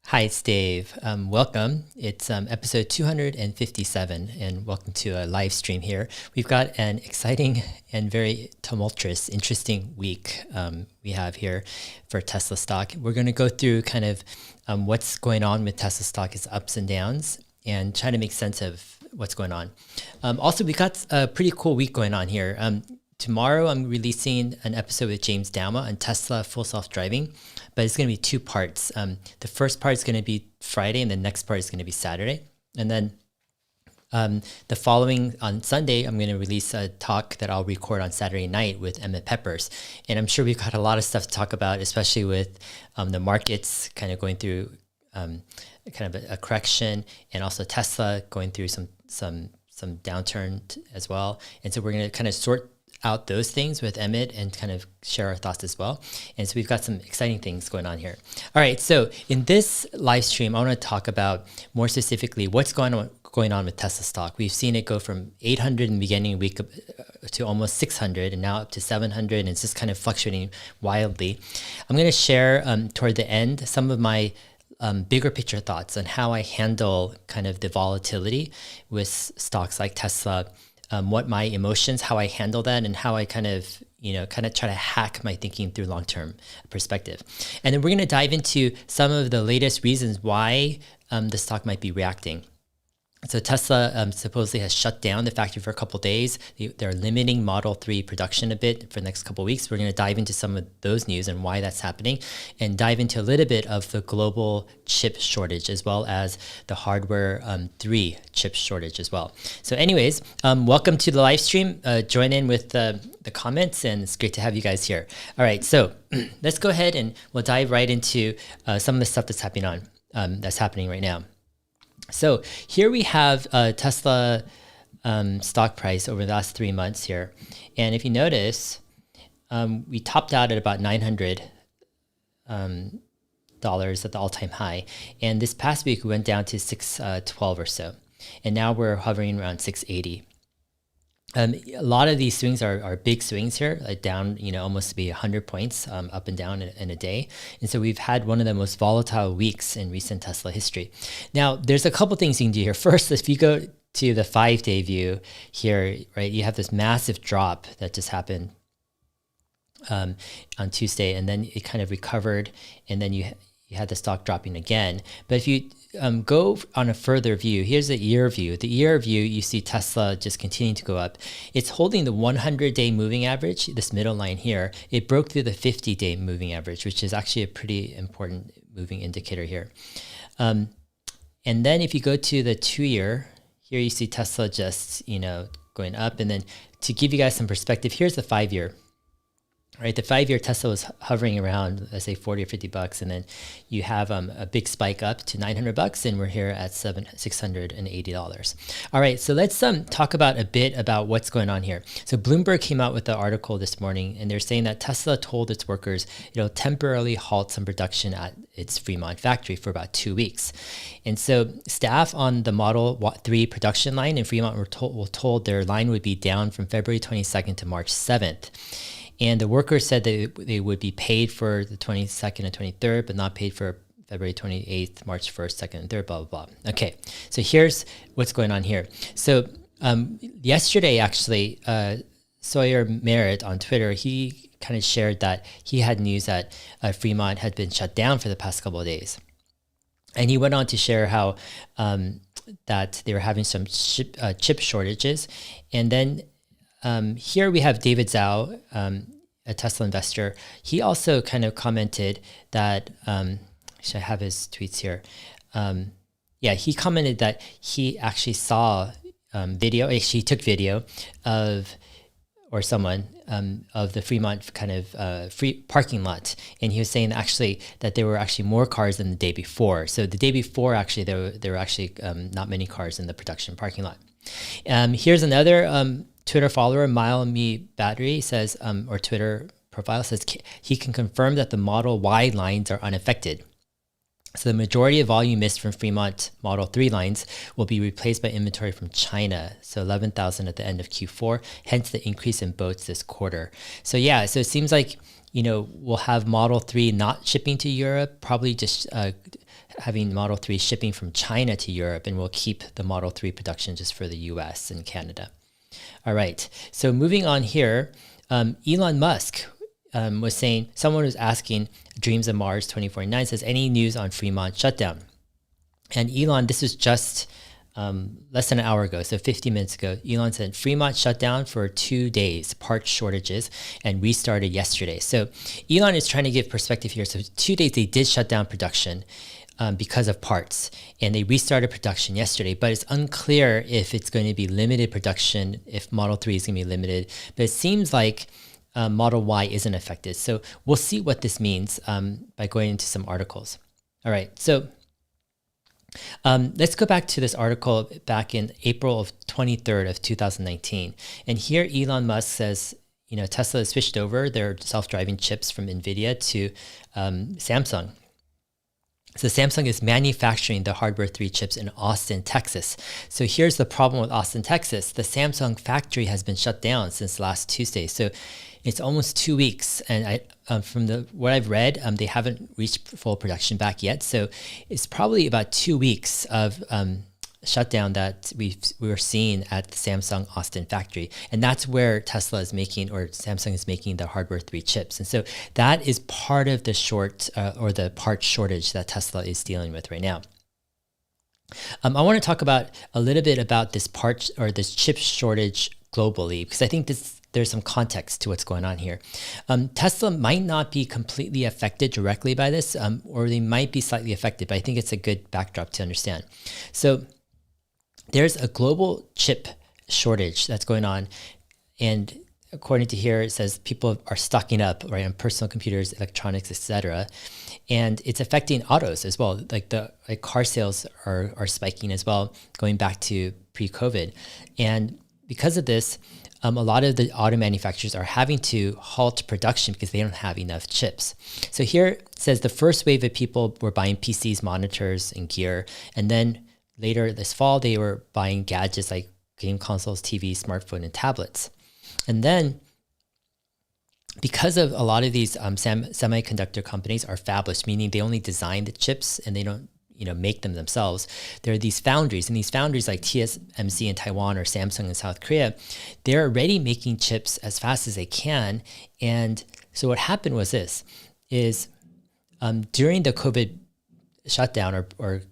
Hi, it's Dave. Welcome. It's episode 257, and welcome to a live stream here. We've got an exciting and very tumultuous, interesting week we have here for Tesla stock. We're going to go through kind of what's going on with Tesla stock, its ups and downs, and try to make sense of what's going on. Also, we got a pretty cool week going on here. Tomorrow, I'm releasing an episode with James Dowma on Tesla full self-driving, but it's going to be two parts. The first part is going to be Friday, and the next part is going to be Saturday. And then the following, on Sunday, I'm going to release a talk that I'll record on Saturday night with Emmett Peppers. And I'm sure we've got a lot of stuff to talk about, especially with the markets kind of going through kind of a correction, and also Tesla going through some downturn as well. And so we're going to kind of sort out those things with Emmett and kind of share our thoughts as well. And so we've got some exciting things going on here. All right, so in this live stream, I want to talk about more specifically what's going on with Tesla stock. We've seen it go from 800 in the beginning of the week to almost 600 and now up to 700, and it's just kind of fluctuating wildly. I'm going to share toward the end some of my bigger picture thoughts on how I handle kind of the volatility with stocks like Tesla, what my emotions, how I handle that, and how I kind of try to hack my thinking through long-term perspective. And then we're going to dive into some of the latest reasons why the stock might be reacting. So Tesla supposedly has shut down the factory for a couple of days. They're limiting Model 3 production a bit for the next couple of weeks. We're going to dive into some of those news and why that's happening, and dive into a little bit of the global chip shortage, as well as the hardware 3 chip shortage as well. So anyways, welcome to the live stream. Join in with the comments, and it's great to have you guys here. All right, so let's go ahead and we'll dive right into some of the stuff that's happening right now. So here we have Tesla stock price over the last 3 months here. And if you notice, we topped out at about $900 at the all-time high. And this past week, we went down to 612 or so. And now we're hovering around 680. A lot of these swings are big swings here, like down, almost to be 100 points up and down in a day. And so we've had one of the most volatile weeks in recent Tesla history. Now, there's a couple things you can do here. First, if you go to the 5-day view here, right, you have this massive drop that just happened on Tuesday, and then it kind of recovered, and then you had the stock dropping again. But if you go on a further view, here's the year view. The year view, you see Tesla just continuing to go up. It's holding the 100-day moving average, this middle line here. It broke through the 50-day moving average, which is actually a pretty important moving indicator here. And then if you go to the 2-year, here you see Tesla just, going up. And then to give you guys some perspective, here's the 5-year. Right, the 5-year Tesla was hovering around, let's say, 40 or 50 bucks, and then you have a big spike up to 900 bucks, and we're here at $680. All right, so let's talk about a bit about what's going on here. So Bloomberg came out with an article this morning, and they're saying that Tesla told its workers it'll temporarily halt some production at its Fremont factory for about 2 weeks. And so staff on the Model 3 production line in Fremont were told their line would be down from February 22nd to March 7th. And the workers said that they would be paid for the 22nd and 23rd, but not paid for February 28th, March 1st, 2nd, and 3rd, blah, blah, blah. Okay, so here's what's going on here. So yesterday, actually, Sawyer Merritt on Twitter, he kind of shared that he had news that Fremont had been shut down for the past couple of days. And he went on to share how that they were having some chip shortages. And then here we have David Zhao, a Tesla investor. He also kind of commented that, should I have his tweets here? He commented that he actually saw he took video of, or someone, of the Fremont kind of free parking lot. And he was saying actually that there were actually more cars than the day before. So the day before, actually, there were actually not many cars in the production parking lot. Here's another Twitter follower, Mile Me Battery, says, or Twitter profile says, he can confirm that the Model Y lines are unaffected. So the majority of volume missed from Fremont Model 3 lines will be replaced by inventory from China. So 11,000 at the end of Q4, hence the increase in boats this quarter. So yeah, so it seems like, we'll have Model 3 not shipping to Europe, probably just having Model 3 shipping from China to Europe, and we'll keep the Model 3 production just for the US and Canada. All right, so moving on here, Elon Musk was saying, someone was asking, Dreams of Mars 2049 says, any news on Fremont shutdown? And Elon, this was just less than an hour ago, so 50 minutes ago, Elon said Fremont shut down for 2 days, part shortages, and restarted yesterday. So Elon is trying to give perspective here. So 2 days they did shut down production because of parts, and they restarted production yesterday, but it's unclear if it's going to be limited production, if Model 3 is going to be limited, but it seems like Model Y isn't affected. So we'll see what this means by going into some articles. All right, so let's go back to this article back in April of 23rd of 2019. And here Elon Musk says, Tesla has switched over their self-driving chips from NVIDIA to Samsung. So Samsung is manufacturing the Hardware 3 chips in Austin, Texas. So here's the problem with Austin, Texas. The Samsung factory has been shut down since last Tuesday. So it's almost 2 weeks. And from what I've read, they haven't reached full production back yet. So it's probably about 2 weeks of shutdown that we were seeing at the Samsung Austin factory. And that's where Tesla is making, or Samsung is making, the Hardware 3 chips. And so that is part of the the part shortage that Tesla is dealing with right now. I want to talk about a little bit about this this chip shortage globally, because I think there's some context to what's going on here. Tesla might not be completely affected directly by this, or they might be slightly affected, but I think it's a good backdrop to understand. So there's a global chip shortage that's going on, and according to here, it says people are stocking up, right, on personal computers, electronics, etc., and it's affecting autos as well. Like car sales are spiking as well, going back to pre-COVID, and because of this, a lot of the auto manufacturers are having to halt production because they don't have enough chips. So here it says the first wave of people were buying PCs, monitors, and gear, and then later this fall, they were buying gadgets like game consoles, TV, smartphone, and tablets. And then because of a lot of these semiconductor companies are fabless, meaning they only design the chips and they don't make them themselves. There are these foundries, and these foundries like TSMC in Taiwan or Samsung in South Korea, they're already making chips as fast as they can. And so what happened was during the COVID shutdown or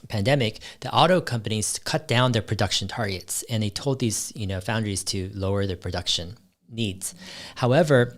pandemic, the auto companies cut down their production targets, and they told these foundries to lower their production needs. However,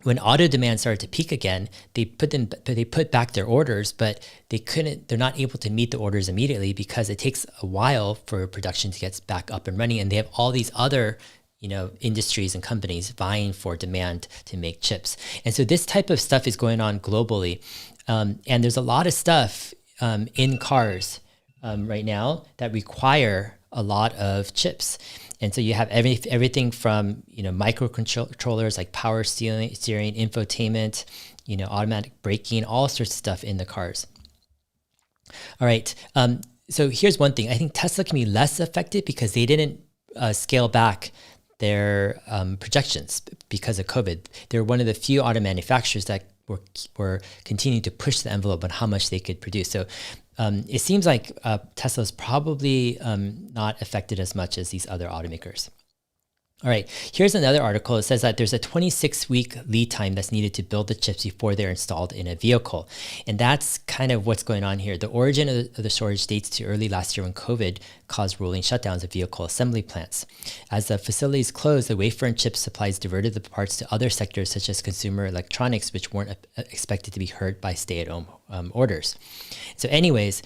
when auto demand started to peak again, they put back their orders, but they're not able to meet the orders immediately because it takes a while for production to get back up and running, and they have all these other industries and companies vying for demand to make chips. And so this type of stuff is going on globally, and there's a lot of stuff in cars right now that require a lot of chips. And so you have everything from microcontrollers like power steering, infotainment, automatic braking, all sorts of stuff in the cars. All right. So here's one thing. I think Tesla can be less affected because they didn't scale back their projections because of COVID. They're one of the few auto manufacturers that were continuing to push the envelope on how much they could produce. So it seems like Tesla's probably not affected as much as these other automakers. All right, here's another article. It says that there's a 26-week lead time that's needed to build the chips before they're installed in a vehicle. And that's kind of what's going on here. The origin of the shortage dates to early last year when COVID caused rolling shutdowns of vehicle assembly plants. As the facilities closed, the wafer and chip supplies diverted the parts to other sectors such as consumer electronics, which weren't expected to be hurt by stay-at-home orders. So anyways,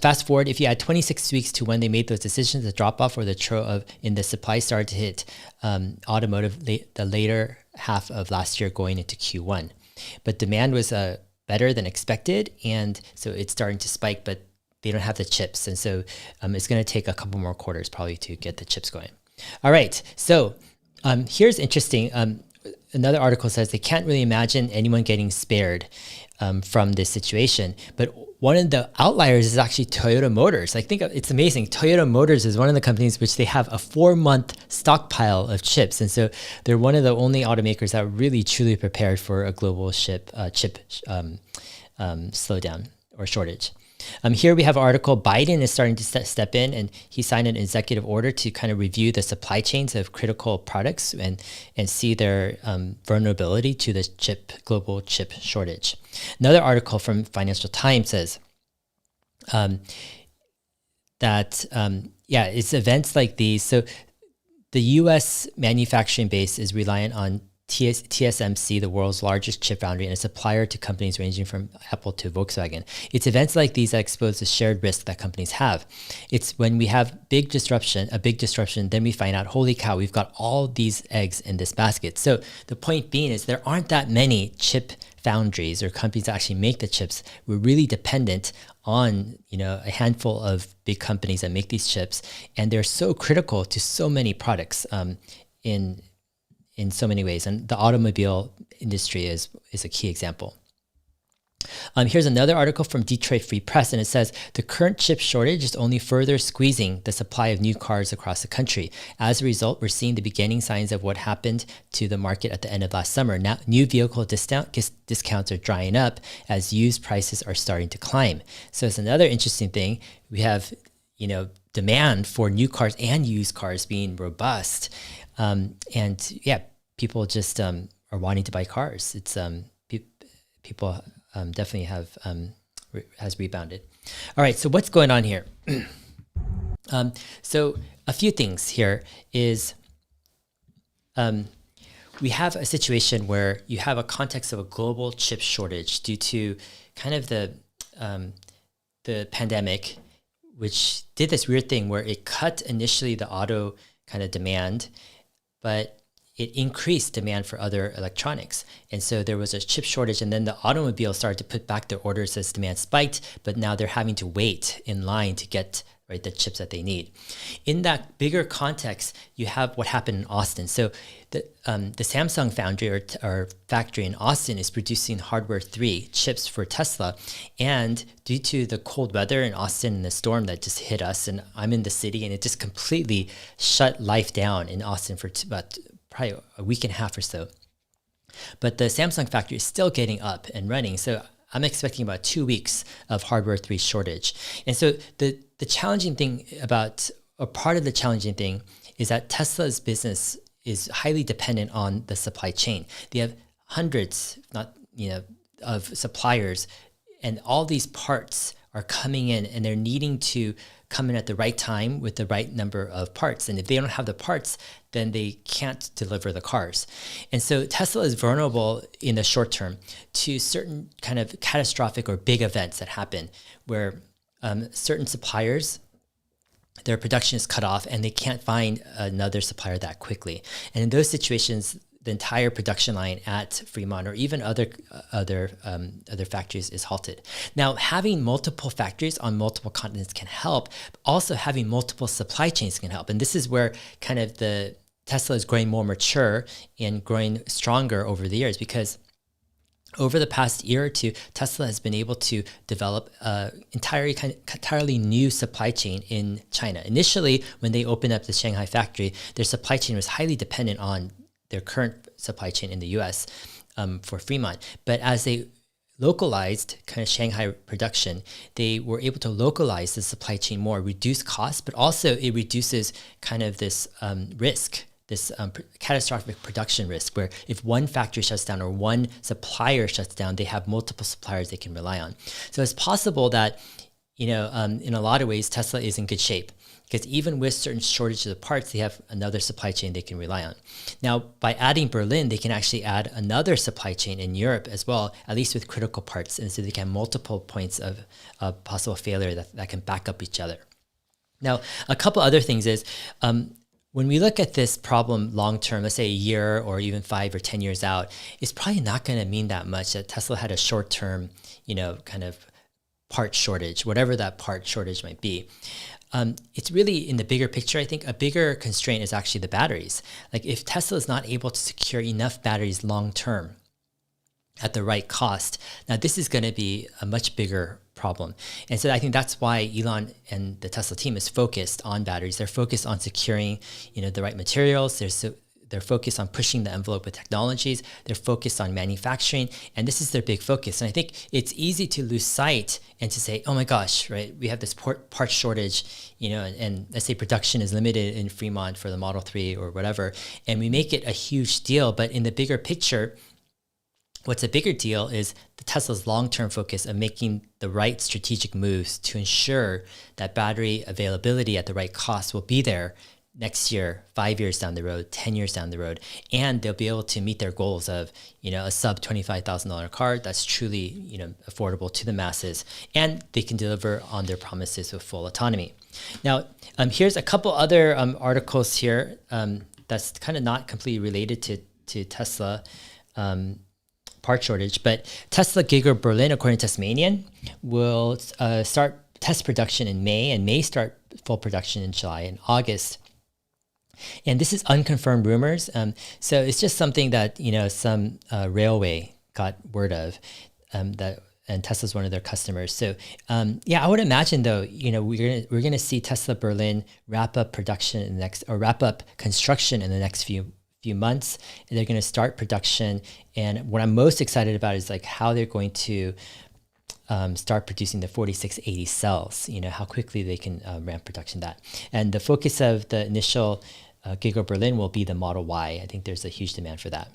fast forward, if you add 26 weeks to when they made those decisions, the drop-off or the in the supply started to hit automotive the later half of last year going into Q1. But demand was better than expected, and so it's starting to spike, but they don't have the chips. And so it's going to take a couple more quarters probably to get the chips going. All right, so here's interesting. Another article says they can't really imagine anyone getting spared from this situation, but one of the outliers is actually Toyota Motors. I think it's amazing. Toyota Motors is one of the companies which they have a 4-month stockpile of chips. And so they're one of the only automakers that are really truly prepared for a global chip slowdown or shortage. Here we have an article, Biden is starting to step in, and he signed an executive order to kind of review the supply chains of critical products and see their vulnerability to the global chip shortage. Another article from Financial Times says that, it's events like these. So the U.S. manufacturing base is reliant on TSMC, the world's largest chip foundry and a supplier to companies ranging from Apple to Volkswagen. It's events like these that expose the shared risk that companies have. It's when we have a big disruption, then we find out, holy cow, we've got all these eggs in this basket. So the point being is there aren't that many chip foundries or companies that actually make the chips. We're really dependent on a handful of big companies that make these chips, and they're so critical to so many products in so many ways. And the automobile industry is a key example. Here's another article from Detroit Free Press, and it says, the current chip shortage is only further squeezing the supply of new cars across the country. As a result, we're seeing the beginning signs of what happened to the market at the end of last summer. Now, new vehicle discounts are drying up as used prices are starting to climb. So it's another interesting thing. We have, demand for new cars and used cars being robust. People just are wanting to buy cars. It's people definitely has rebounded. All right, so what's going on here? So a few things here is we have a situation where you have a context of a global chip shortage due to kind of the pandemic, which did this weird thing where it cut initially the auto kind of demand, but it increased demand for other electronics. And so there was a chip shortage, and then the automobiles started to put back their orders as demand spiked, but now they're having to wait in line to get the chips that they need. In that bigger context, you have what happened in Austin. So the Samsung foundry or factory in Austin is producing hardware 3 chips for Tesla. And due to the cold weather in Austin and the storm that just hit us, and I'm in the city, and it just completely shut life down in Austin for about probably a week and a half or so. But the Samsung factory is still getting up and running. So I'm expecting about 2 weeks of hardware 3 shortage. And so the challenging thing part of the challenging thing is that Tesla's business is highly dependent on the supply chain. They have hundreds, of suppliers, and all these parts are coming in, and they're needing to come in at the right time with the right number of parts. And if they don't have the parts, then they can't deliver the cars. And so Tesla is vulnerable in the short term to certain kind of catastrophic or big events that happen where certain suppliers, their production is cut off and they can't find another supplier that quickly. And in those situations, the entire production line at Fremont or even other factories is halted. Now, having multiple factories on multiple continents can help, but also having multiple supply chains can help. And this is where kind of the Tesla is growing more mature and growing stronger over the years, because over the past year or two, Tesla has been able to develop an entirely new supply chain in China. Initially, when they opened up the Shanghai factory, their supply chain was highly dependent on their current supply chain in the US for Fremont. But as they localized kind of Shanghai production, they were able to localize the supply chain more, reduce costs, but also it reduces kind of this risk, this catastrophic production risk, where if one factory shuts down or one supplier shuts down, they have multiple suppliers they can rely on. So it's possible that, in a lot of ways, Tesla is in good shape, because even with certain shortages of parts, they have another supply chain they can rely on. Now, by adding Berlin, they can actually add another supply chain in Europe as well, at least with critical parts. And so they can have multiple points of possible failure that can back up each other. Now, a couple other things is, when we look at this problem long-term, let's say a year or even 5 or 10 years out, it's probably not going to mean that much that Tesla had a short-term, kind of part shortage, whatever that part shortage might be. It's really, in the bigger picture, I think a bigger constraint is actually the batteries. Like if Tesla is not able to secure enough batteries long-term, at the right cost. Now, this is going to be a much bigger problem. And so I think that's why Elon and the Tesla team is focused on batteries. They're focused on securing, the right materials. They're focused on pushing the envelope with technologies. They're focused on manufacturing, and this is their big focus. And I think it's easy to lose sight and to say, oh my gosh, right? We have this part shortage, and let's say production is limited in Fremont for the Model 3 or whatever, and we make it a huge deal. But in the bigger picture, what's a bigger deal is the Tesla's long-term focus of making the right strategic moves to ensure that battery availability at the right cost will be there next year, 5 years down the road, 10 years down the road, and they'll be able to meet their goals of, a sub $25,000 car that's truly, affordable to the masses, and they can deliver on their promises of full autonomy. Now, here's a couple other articles here that's kind of not completely related to Tesla part shortage, but Tesla Giga Berlin, according to Tasmanian, will start test production in May and may start full production in July and August. And this is unconfirmed rumors. So it's just something that, some railway got word of, and Tesla's one of their customers. So I would imagine though, we're gonna see Tesla Berlin wrap up production wrap up construction in the next few months. And they're gonna start production. And what I'm most excited about is like how they're going to start producing the 4680 cells, how quickly they can ramp production that. And the focus of the initial Giga Berlin will be the Model Y. I think there's a huge demand for that.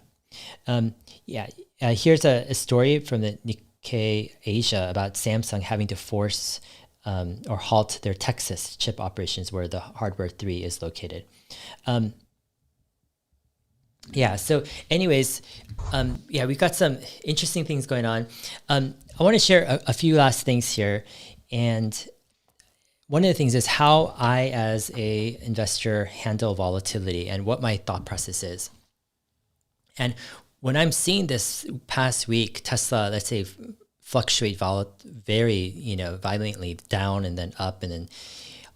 Here's a story from the Nikkei Asia about Samsung having to force or halt their Texas chip operations where the Hardware 3 is located. So anyways, we've got some interesting things going on. I want to share a few last things here. And one of the things is how I, as a investor, handle volatility and what my thought process is. And when I'm seeing this past week, Tesla, let's say, fluctuate very, violently down and then up and then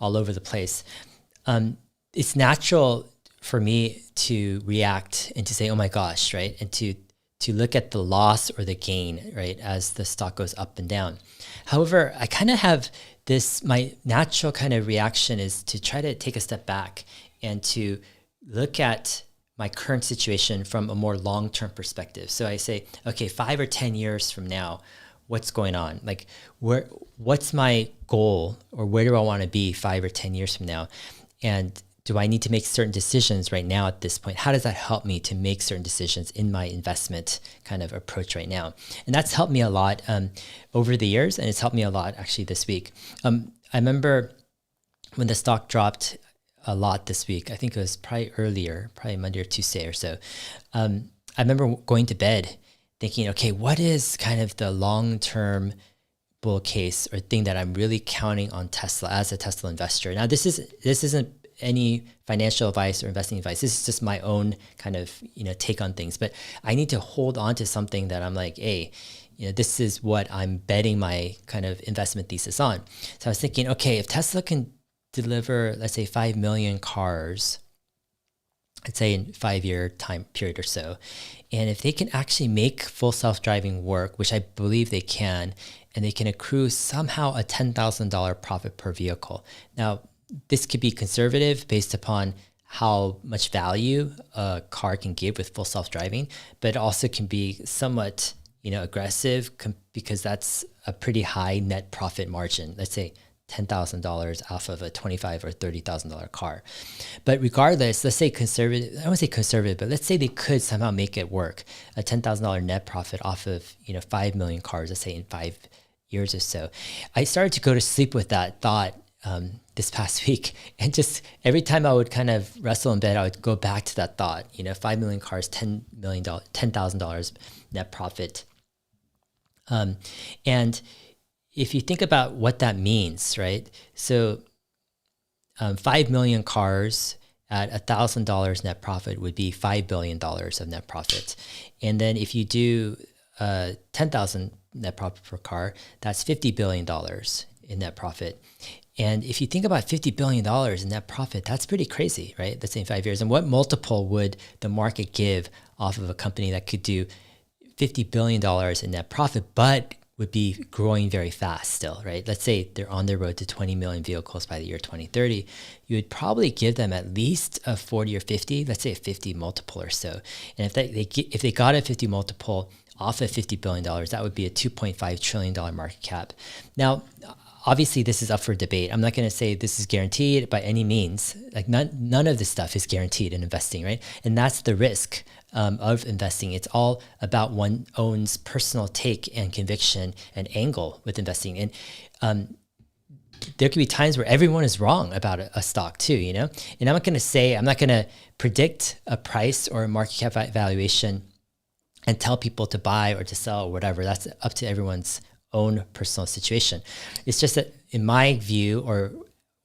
all over the place, it's natural for me to react and to say, oh my gosh, right? And to look at the loss or the gain, right, as the stock goes up and down. However, I kind of have my natural kind of reaction is to try to take a step back and to look at my current situation from a more long-term perspective. So I say, okay, 5 or 10 years from now, what's going on? Like, what's my goal, or where do I want to be 5 or 10 years from now? And do I need to make certain decisions right now at this point? How does that help me to make certain decisions in my investment kind of approach right now? And that's helped me a lot over the years, and it's helped me a lot actually this week. I remember when the stock dropped a lot this week, I think it was probably Monday or Tuesday or so. I remember going to bed thinking, okay, what is kind of the long-term bull case or thing that I'm really counting on Tesla as a Tesla investor? Now, this isn't any financial advice or investing advice. This is just my own kind of, take on things, but I need to hold on to something that I'm like, hey, this is what I'm betting my kind of investment thesis on. So I was thinking, okay, if Tesla can deliver, let's say 5 million cars, let's say in 5-year time period or so, and if they can actually make full self-driving work, which I believe they can, and they can accrue somehow a $10,000 profit per vehicle. Now, this could be conservative based upon how much value a car can give with full self-driving, but it also can be somewhat, aggressive because that's a pretty high net profit margin. Let's say $10,000 off of a $25,000 or $30,000 car. But regardless, let's say conservative, I don't want to say conservative, but let's say they could somehow make it work. A $10,000 net profit off of, 5 million cars, let's say in 5 years or so. I started to go to sleep with that thought this past week, and just every time I would kind of wrestle in bed, I would go back to that thought, 5 million cars, $10,000 net profit. And if you think about what that means, right? So 5 million cars at $1,000 net profit would be $5 billion of net profit. And then if you do 10,000 net profit per car, that's $50 billion in net profit. And if you think about $50 billion in net profit, that's pretty crazy, right? That's in 5 years. And what multiple would the market give off of a company that could do $50 billion in net profit, but would be growing very fast still, right? Let's say they're on their road to 20 million vehicles by the year 2030. You would probably give them at least a 40 or 50, let's say a 50 multiple or so. And if they got a 50 multiple off of $50 billion, that would be a $2.5 trillion market cap. Now, obviously, this is up for debate. I'm not going to say this is guaranteed by any means. Like none of this stuff is guaranteed in investing, right? And that's the risk of investing. It's all about one's own personal take and conviction and angle with investing. And there could be times where everyone is wrong about a stock too, you know? And I'm not going to predict a price or a market cap valuation and tell people to buy or to sell or whatever. That's up to everyone's own personal situation. It's just that in my view, or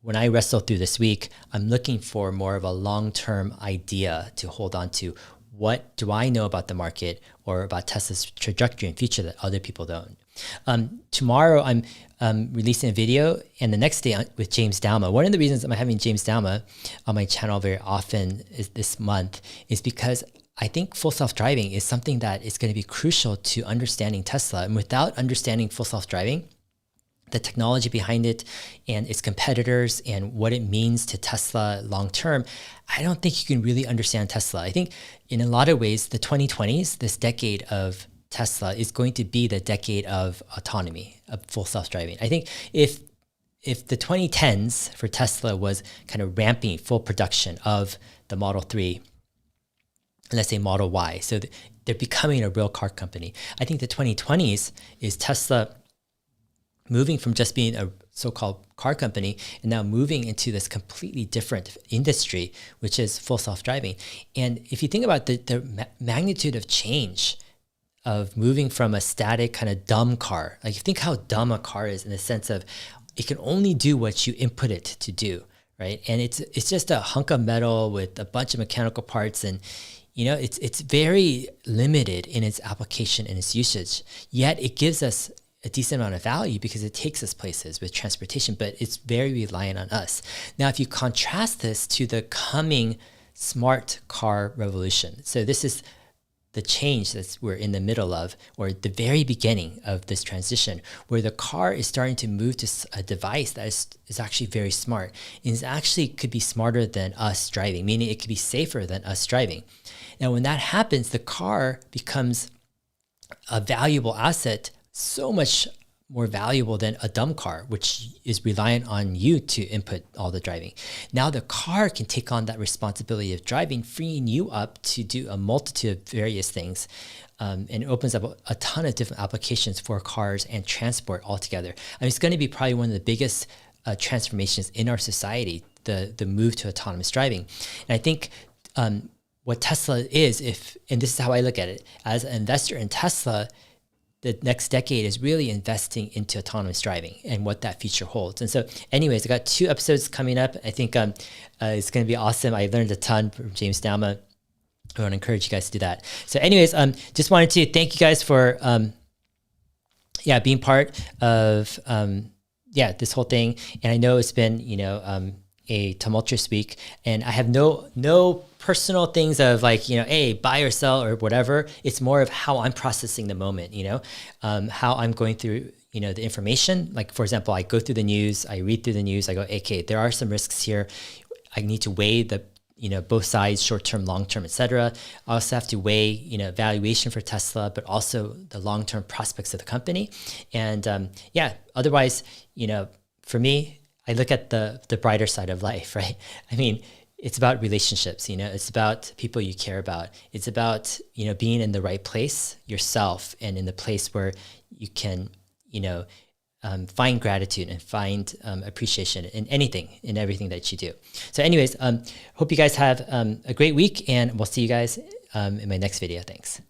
when I wrestle through this week, I'm looking for more of a long-term idea to hold on to. What do I know about the market or about Tesla's trajectory and future that other people don't? Tomorrow, I'm releasing a video, and the next day with James Dalma. One of the reasons I'm having James Dalma on my channel very often this month is because I think full self-driving is something that is going to be crucial to understanding Tesla. And without understanding full self-driving, the technology behind it and its competitors and what it means to Tesla long-term, I don't think you can really understand Tesla. I think in a lot of ways, the 2020s, this decade of Tesla, is going to be the decade of autonomy, of full self-driving. I think if the 2010s for Tesla was kind of ramping full production of the Model 3, let's say Model Y, so they're becoming a real car company. I think the 2020s is Tesla moving from just being a so-called car company and now moving into this completely different industry, which is full self-driving. And if you think about the magnitude of change of moving from a static kind of dumb car, like you think how dumb a car is in the sense of it can only do what you input it to do, right? And it's just a hunk of metal with a bunch of mechanical parts, and you know, it's very limited in its application and its usage, yet it gives us a decent amount of value because it takes us places with transportation, but it's very reliant on us. Now, if you contrast this to the coming smart car revolution, so this is the change that we're in the middle of, or the very beginning of this transition, where the car is starting to move to a device that is actually very smart, and is actually could be smarter than us driving, meaning it could be safer than us driving. Now, when that happens, the car becomes a valuable asset, so much more valuable than a dumb car, which is reliant on you to input all the driving. Now the car can take on that responsibility of driving, freeing you up to do a multitude of various things. And it opens up a ton of different applications for cars and transport altogether. I mean, it's going to be probably one of the biggest transformations in our society, the move to autonomous driving. And I think what Tesla is, and this is how I look at it, as an investor in Tesla, the next decade is really investing into autonomous driving and what that future holds. And so anyways, I got 2 episodes coming up. I think it's going to be awesome. I learned a ton from James Dalma. I want to encourage you guys to do that. So anyways, just wanted to thank you guys for being part of this whole thing. And I know it's been, a tumultuous week, and I have no personal things of like, hey, buy or sell or whatever. It's more of how I'm processing the moment, how I'm going through, the information. Like, for example, I go through the news, I read through the news, I go, okay, there are some risks here. I need to weigh the, both sides, short-term, long-term, etc. I also have to weigh, valuation for Tesla, but also the long-term prospects of the company. And otherwise, for me, I look at the brighter side of life, right? I mean, it's about relationships, it's about people you care about. It's about, being in the right place yourself and in the place where you can, find gratitude and find appreciation in everything that you do. So anyways, hope you guys have a great week, and we'll see you guys in my next video. Thanks.